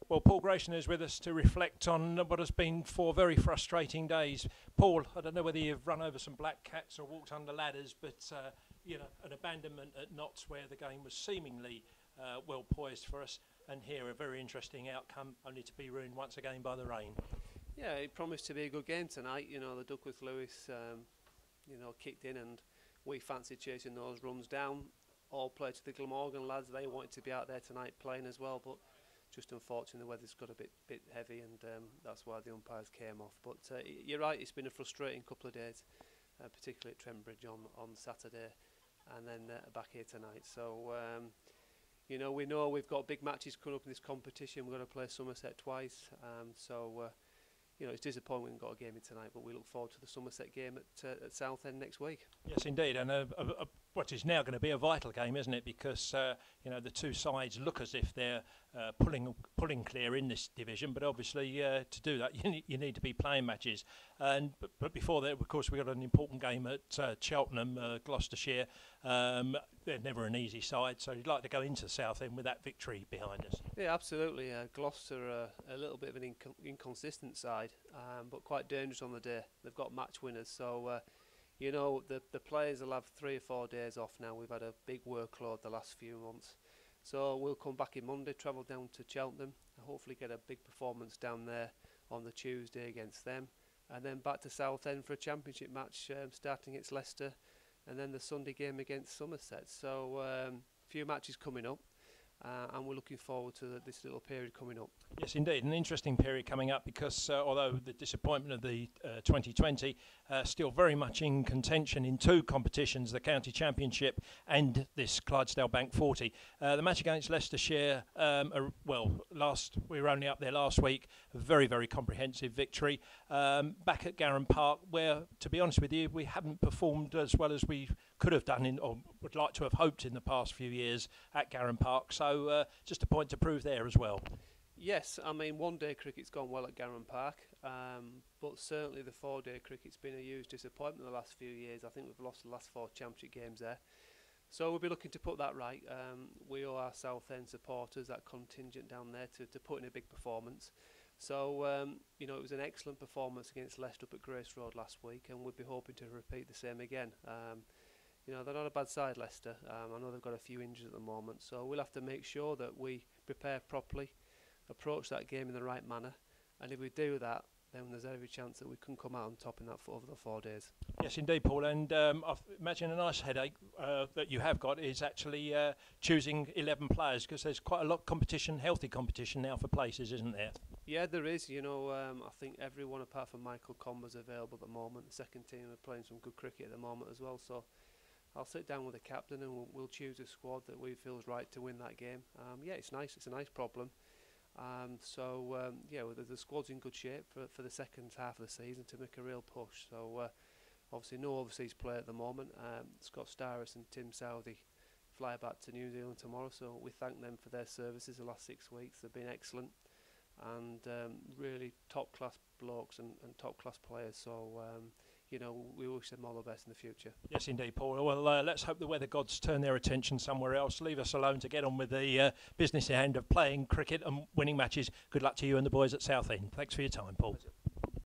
Well, Paul Grayson is with us to reflect on what has been 4 very frustrating days. Paul, I don't know whether you've run over some black cats or walked under ladders, but you know, an abandonment at Notts where the game was seemingly well poised for us, and here a very interesting outcome, only to be ruined once again by the rain. Yeah, it promised to be a good game tonight. You know, the Duckworth Lewis, you know, kicked in, and we fancied chasing those runs down. All played to the Glamorgan lads. They wanted to be out there tonight playing as well, but just unfortunately the weather's got a bit heavy, and that's why the umpires came off. But you're right, it's been a frustrating couple of days, particularly at Trent Bridge on Saturday, and then back here tonight. So you know we've got big matches coming up in this competition. We're going to play Somerset twice, so you know, it's disappointing we haven't got a game in tonight, but we look forward to the Somerset game at Southend next week. Yes, indeed, and what is now going to be a vital game, isn't it? Because you know, the two sides look as if they're pulling clear in this division, but obviously to do that you need to be playing matches. And but before that, of course, we got an important game at Cheltenham, Gloucestershire. They're never an easy side, so you'd like to go into Southend with that victory behind us. Yeah, absolutely. Gloucester a little bit of an inconsistent side, but quite dangerous on the day. They've got match winners, so you know the players will have 3 or 4 days off now. We've had a big workload the last few months, so we'll come back in Monday, travel down to Cheltenham, and hopefully get a big performance down there on the Tuesday against them, and then back to Southend for a championship match starting against Leicester, and then the Sunday game against Somerset. So a few matches coming up. And we're looking forward to this little period coming up. Yes, indeed, an interesting period coming up because although the disappointment of the 2020 still very much in contention in 2 competitions, the County Championship and this Clydesdale Bank 40. The match against Leicestershire, we were only up there last week, a very, very comprehensive victory. Back at Garon Park, where, to be honest with you, we haven't performed as well as we could have done or would like to have hoped in the past few years at Garon Park. So just a point to prove there as well. Yes, I mean, one-day cricket's gone well at Garon Park, but certainly the 4-day cricket's been a huge disappointment the last few years. I think we've lost the last 4 championship games there. So we'll be looking to put that right. We owe our Southend supporters, that contingent down there, to put in a big performance. So, you know, it was an excellent performance against Leicester up at Grace Road last week, and we'll be hoping to repeat the same again. You know, they're not a bad side, Leicester. I know they've got a few injuries at the moment, so we'll have to make sure that we prepare properly, approach that game in the right manner, and if we do that, then there's every chance that we can come out on top in that over the 4 days. Yes, indeed, Paul, and I imagine a nice headache that you have got is actually choosing 11 players, because there's quite a lot of competition, healthy competition now for places, isn't there? Yeah, there is. You know, I think everyone apart from Michael Comber's available at the moment. The second team are playing some good cricket at the moment as well, so I'll sit down with the captain and we'll choose a squad that we feel is right to win that game. Yeah, it's nice. It's a nice problem. Yeah, the squad's in good shape for the second half of the season to make a real push. So obviously no overseas player at the moment. Scott Starris and Tim Southey fly back to New Zealand tomorrow, so we thank them for their services the last 6 weeks. They've been excellent and really top class blokes and top class players. So you know, we wish them all the best in the future. Yes, indeed, Paul. Well, let's hope the weather gods turn their attention somewhere else. Leave us alone to get on with the business in hand of playing cricket and winning matches. Good luck to you and the boys at Southend. Thanks for your time, Paul. Pleasure.